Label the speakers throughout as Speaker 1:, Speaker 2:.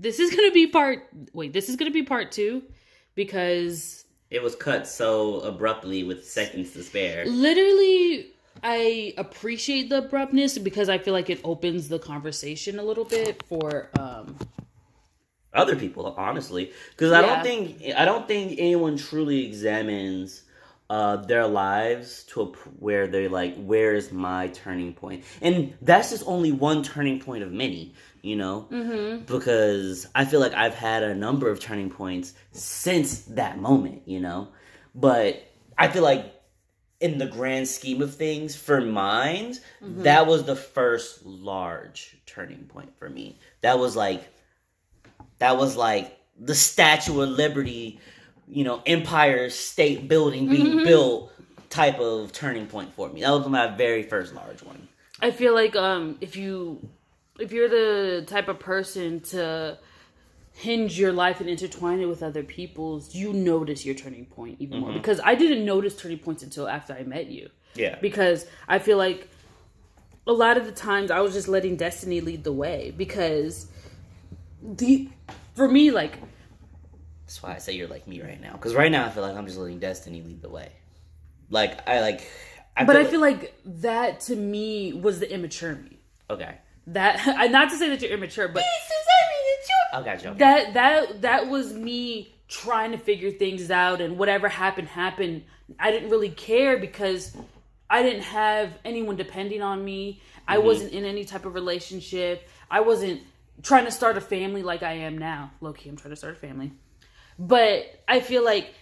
Speaker 1: this is going to be part 2 because
Speaker 2: it was cut so abruptly with seconds to spare.
Speaker 1: Literally, I appreciate the abruptness because I feel like it opens the conversation a little bit for
Speaker 2: other people, honestly, because I don't think anyone truly examines their lives to where they're like, where is my turning point? And that's just only one turning point of many, you know? Mm-hmm. Because I feel like I've had a number of turning points since that moment, you know? But I feel like in the grand scheme of things, for mine, that was the first large turning point for me. That was like the Statue of Liberty, you know, Empire State Building being built type of turning point for me. That was my very first large one.
Speaker 1: I feel like if you're the type of person to hinge your life and intertwine it with other people's, you notice your turning point even more. Because I didn't notice turning points until after I met you. Yeah. Because I feel like a lot of the times I was just letting destiny lead the way. Because for me, like,
Speaker 2: that's why I say you're like me right now. Because right now I feel like I'm just letting destiny lead the way. I feel like
Speaker 1: that to me was the immature me.
Speaker 2: Okay.
Speaker 1: That not to say that you're immature, but
Speaker 2: I got you.
Speaker 1: Okay. That was me trying to figure things out, and whatever happened. I didn't really care because I didn't have anyone depending on me. I wasn't in any type of relationship. I wasn't trying to start a family like I am now. Low key, I'm trying to start a family. But I feel like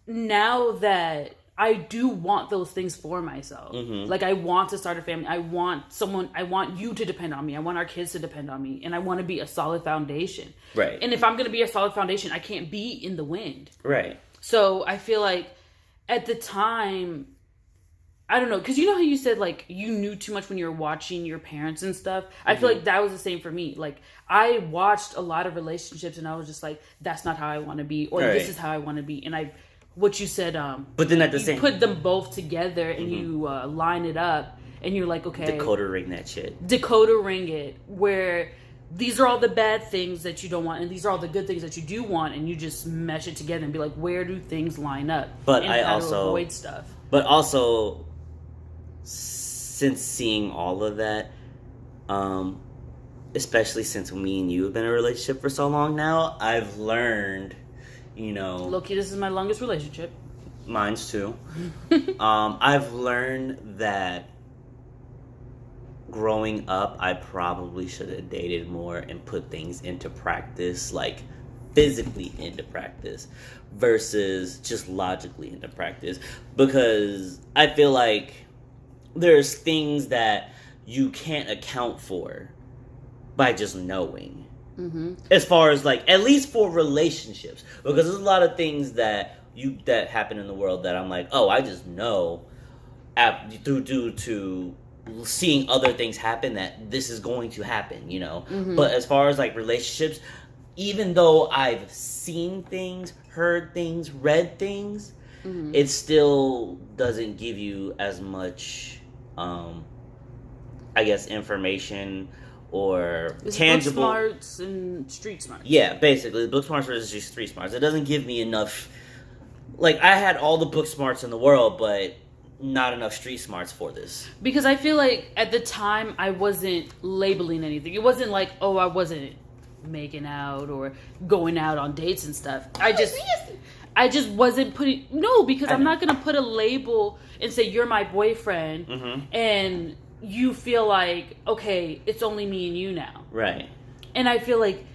Speaker 1: now that I do want those things for myself. Like, I want to start a family. I want you to depend on me. I want our kids to depend on me. And I want to be a solid foundation. Right. And if I'm going to be a solid foundation, I can't be in the wind. Right. So I feel like at the time, I don't know, because you know how you said, like, you knew too much when you were watching your parents and stuff? I feel like that was the same for me. Like, I watched a lot of relationships and I was just like, that's not how I want to be, or this is how I want to be. And what you said,
Speaker 2: but then at the same,
Speaker 1: put them both together and you line it up and you're like, okay,
Speaker 2: Dakota ring that shit.
Speaker 1: Dakota ring it, where these are all the bad things that you don't want and these are all the good things that you do want, and you just mesh it together and be like, where do things line up?
Speaker 2: But
Speaker 1: and
Speaker 2: I
Speaker 1: how
Speaker 2: also
Speaker 1: to avoid stuff.
Speaker 2: But also, since seeing all of that, especially since me and you have been in a relationship for so long now, I've learned, you know...
Speaker 1: Low-key, this is my longest relationship.
Speaker 2: Mine's too. I've learned that growing up, I probably should have dated more and put things into practice, like physically into practice, versus just logically into practice. Because I feel like there's things that you can't account for by just knowing. As far as, like, at least for relationships, because there's a lot of things that happen in the world that I'm like, oh, I just know due to seeing other things happen that this is going to happen, you know. But as far as, like, relationships, even though I've seen things, heard things, read things, it still doesn't give you as much, I guess, information or
Speaker 1: it's
Speaker 2: tangible
Speaker 1: book smarts and street smarts.
Speaker 2: Yeah, basically, book smarts versus street smarts. It doesn't give me enough. Like, I had all the book smarts in the world, but not enough street smarts for this.
Speaker 1: Because I feel like at the time I wasn't labeling anything. It wasn't like, oh, I wasn't making out or going out on dates and stuff. I just wasn't putting... No, because I'm not going to put a label and say, you're my boyfriend, and you feel like, okay, it's only me and you now. Right. And I feel like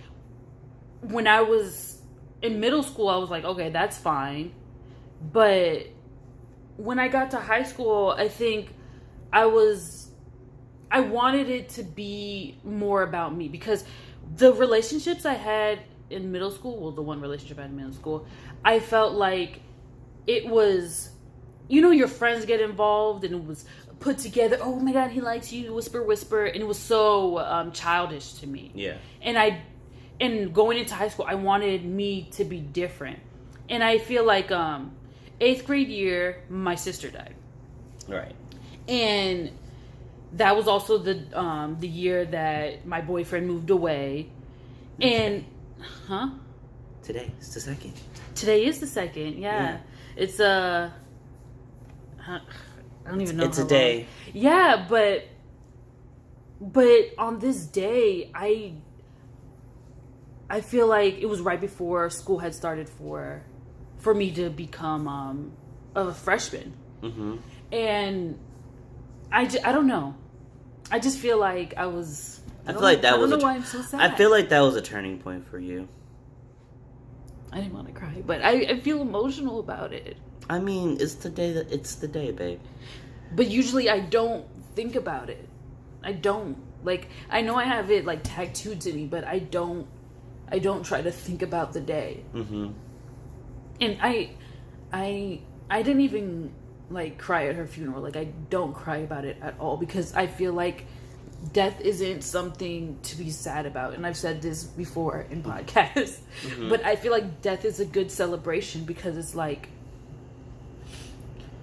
Speaker 1: when I was in middle school, I was like, okay, that's fine. But when I got to high school, I think I wanted it to be more about me, because the relationships I had in middle school, well, the one relationship I had in middle school, I felt like it was, you know, your friends get involved and it was put together, oh my God, he likes you, whisper, whisper, and it was so childish to me. Yeah. And going into high school, I wanted me to be different. And I feel like 8th grade year, my sister died. Right. And that was also the year that my boyfriend moved away. And Huh?
Speaker 2: Today. It's the 2nd.
Speaker 1: Today is the 2nd. Yeah. It's I don't even know.
Speaker 2: It's a day.
Speaker 1: Yeah, but on this day, I feel like it was right before school had started for me to become a freshman.
Speaker 2: Mm-hmm.
Speaker 1: And I don't know. I just feel like I was.
Speaker 2: I feel like that was.
Speaker 1: I don't know why I'm so sad.
Speaker 2: I feel like that was a turning point for you.
Speaker 1: I didn't want to cry, but I feel emotional about it.
Speaker 2: I mean, it's the day, babe.
Speaker 1: But usually I don't think about it. I don't. Like, I know I have it like tattooed to me, but I don't try to think about the day.
Speaker 2: Mm-hmm.
Speaker 1: And I didn't even like cry at her funeral. Like, I don't cry about it at all because I feel like death isn't something to be sad about. And I've said this before in podcasts. Mm-hmm. But I feel like death is a good celebration because it's like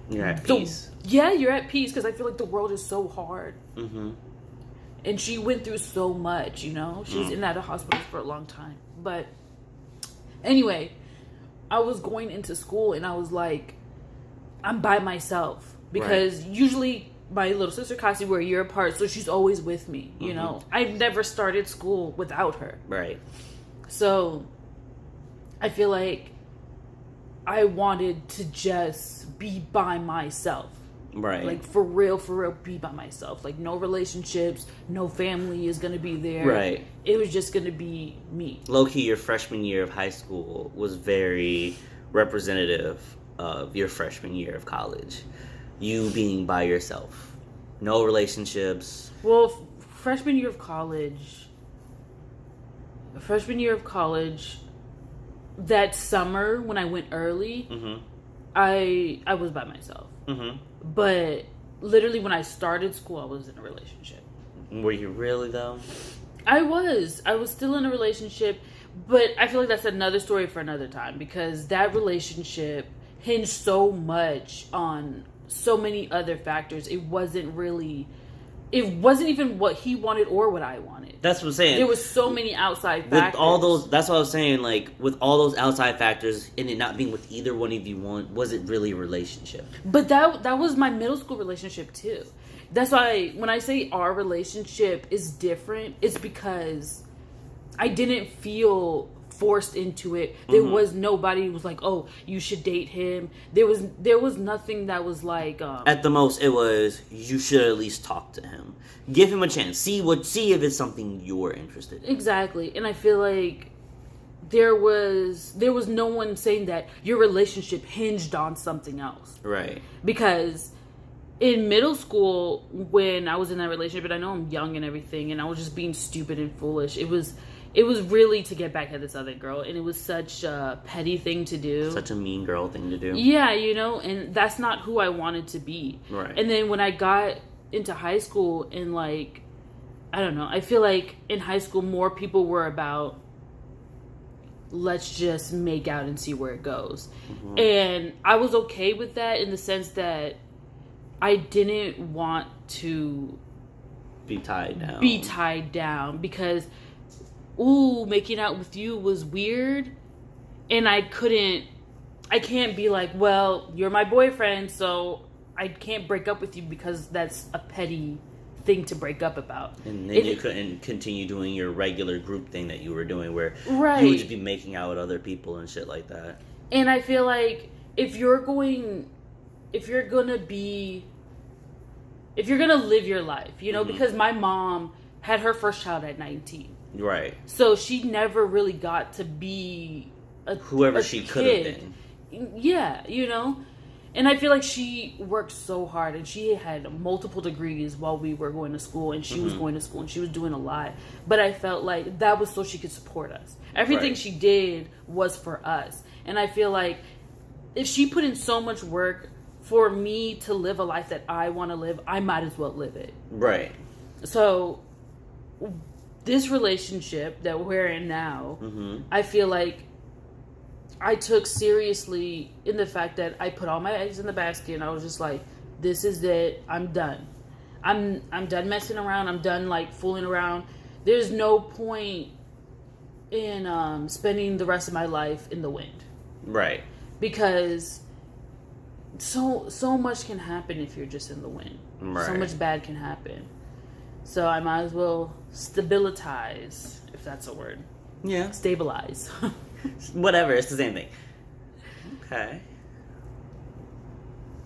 Speaker 2: you're at peace.
Speaker 1: Yeah, you're at peace because I feel like the world is so hard.
Speaker 2: Mm-hmm.
Speaker 1: And she went through so much, you know? She was in and out of hospitals for a long time. But anyway, I was going into school and I was like, I'm by myself. Because usually my little sister Cassie, we're a year apart, so she's always with me, you know? I've never started school without her.
Speaker 2: Right.
Speaker 1: So I feel like I wanted to just be by myself.
Speaker 2: Right.
Speaker 1: Like, for real, be by myself. Like, no relationships, no family is going to be there.
Speaker 2: Right.
Speaker 1: It was just going to be me.
Speaker 2: Low-key, your freshman year of high school was very representative of your freshman year of college. You being by yourself. No relationships.
Speaker 1: Well, freshman year of college, that summer when I went early, I was by myself. Mm-hmm. But literally when I started school, I was in a relationship.
Speaker 2: Were you really, though?
Speaker 1: I was still in a relationship, but I feel like that's another story for another time because that relationship hinged so much on so many other factors. It wasn't even what he wanted or what I wanted.
Speaker 2: That's what I'm saying.
Speaker 1: There was so many outside factors.
Speaker 2: With all those, that's what I was saying, like, with all those outside factors and it not being with either one of you, was it really a relationship?
Speaker 1: But that was my middle school relationship too. That's why when I say our relationship is different, it's because I didn't feel forced into it. There was nobody who was like, oh, you should date him. There was nothing that was like
Speaker 2: at the most it was you should at least talk to him. Give him a chance. See if it's something you're interested in.
Speaker 1: Exactly. And I feel like there was no one saying that your relationship hinged on something else.
Speaker 2: Right. Because
Speaker 1: in middle school, when I was in that relationship, and I know I'm young and everything, and I was just being stupid and foolish, it was really to get back at this other girl, and it was such a petty thing to do.
Speaker 2: Such a mean girl thing to do.
Speaker 1: Yeah, you know, and that's not who I wanted to be.
Speaker 2: Right.
Speaker 1: And then when I got into high school, and like, I don't know, I feel like in high school more people were about, let's just make out and see where it goes. Mm-hmm. And I was okay with that in the sense that I didn't want to
Speaker 2: be tied down because making out with you was weird, and I can't be like, well, you're my boyfriend, so I can't break up with you because that's a petty thing to break up about. And then you couldn't continue doing your regular group thing that you were doing where you would just be making out with other people and shit like that.
Speaker 1: And I feel like if you're gonna live your life, you know, because my mom had her first child at 19.
Speaker 2: Right.
Speaker 1: So she never really got to be
Speaker 2: whoever she could have been.
Speaker 1: Yeah, you know? And I feel like she worked so hard, and she had multiple degrees while we were going to school, and she was going to school, and she was doing a lot. But I felt like that was so she could support us. Everything she did was for us. And I feel like if she put in so much work for me to live a life that I want to live, I might as well live it.
Speaker 2: Right.
Speaker 1: So this relationship that we're in now, I feel like I took seriously in the fact that I put all my eggs in the basket, and I was just like, this is it. I'm done. I'm done messing around. I'm done like fooling around. There's no point in spending the rest of my life in the wind.
Speaker 2: Right.
Speaker 1: Because so much can happen if you're just in the wind.
Speaker 2: Right.
Speaker 1: So much bad can happen. So I might as well stabilize, if that's a word.
Speaker 2: Yeah.
Speaker 1: Stabilize.
Speaker 2: Whatever, it's the same thing. Okay.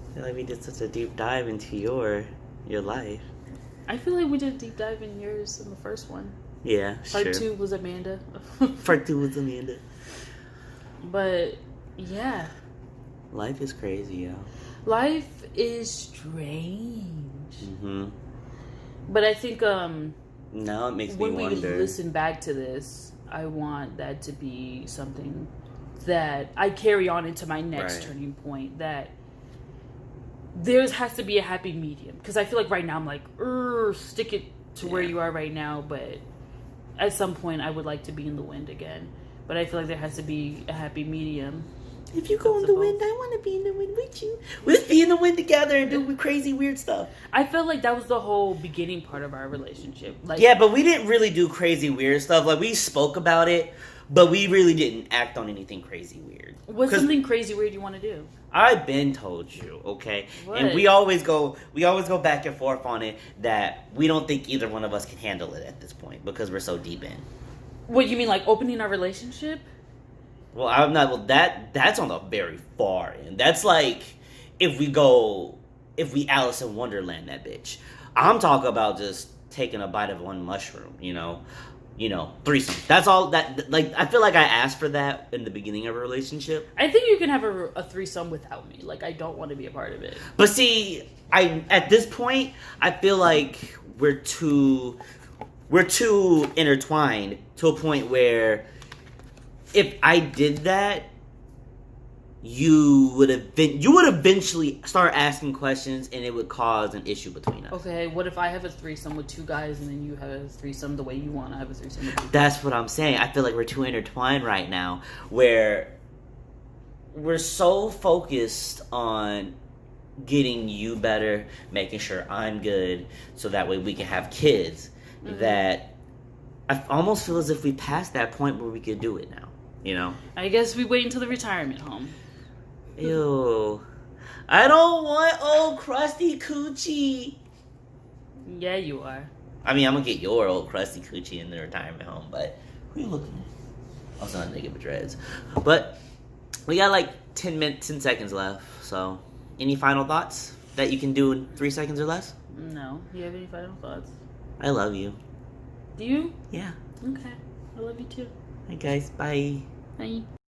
Speaker 2: I feel like we did such a deep dive into your life.
Speaker 1: I feel like we did a deep dive in yours in the first one.
Speaker 2: Yeah,
Speaker 1: Part
Speaker 2: sure.
Speaker 1: 2 was Amanda.
Speaker 2: Part 2 was Amanda.
Speaker 1: But yeah.
Speaker 2: Life is crazy, yo.
Speaker 1: Life is strange.
Speaker 2: Mm-hmm.
Speaker 1: But I think
Speaker 2: now it makes me
Speaker 1: when
Speaker 2: wonder.
Speaker 1: we listen back to this, I want that to be something that I carry on into my next turning point. That there has to be a happy medium. Because I feel like right now I'm like, stick it to where you are right now. But at some point I would like to be in the wind again. But I feel like there has to be a happy medium.
Speaker 2: If you go in the wind, I want to be in the wind with you. Let's be in the wind together and do crazy, weird stuff.
Speaker 1: I felt like that was the whole beginning part of our relationship. Like,
Speaker 2: yeah, but we didn't really do crazy, weird stuff. Like, we spoke about it, but we really didn't act on anything crazy, weird.
Speaker 1: What's something crazy, weird you want to do?
Speaker 2: I've been told you, okay?
Speaker 1: What?
Speaker 2: And we always go back and forth on it that we don't think either one of us can handle it at this point because we're so deep in.
Speaker 1: What, you mean like opening our relationship?
Speaker 2: Well, I'm not. Well, that's on the very far end. That's like if we Alice in Wonderland that bitch. I'm talking about just taking a bite of one mushroom. You know, threesome. That's all. That like I feel like I asked for that in the beginning of a relationship.
Speaker 1: I think you can have a threesome without me. Like, I don't want to be a part of it.
Speaker 2: But see, at this point, I feel like we're too intertwined to a point where. If I did that, you would eventually start asking questions, and it would cause an issue between us.
Speaker 1: Okay, what if I have a threesome with 2 guys, and then you have a threesome the way you want to have a threesome with 2 guys?
Speaker 2: That's what I'm saying. I feel like we're too intertwined right now, where we're so focused on getting you better, making sure I'm good, so that way we can have kids, that I almost feel as if we passed that point where we could do it now. You know?
Speaker 1: I guess we wait until the retirement home.
Speaker 2: Ew. I don't want old crusty coochie.
Speaker 1: Yeah, you are.
Speaker 2: I mean, I'm gonna get your old crusty coochie in the retirement home, but who are you looking at? Also, not nigga with dreads. But we got like 10 seconds left, so any final thoughts that you can do in 3 seconds or less?
Speaker 1: No. Do you have any final thoughts?
Speaker 2: I love you.
Speaker 1: Do you?
Speaker 2: Yeah.
Speaker 1: Okay. I love you too.
Speaker 2: Hi guys, bye.
Speaker 1: Bye.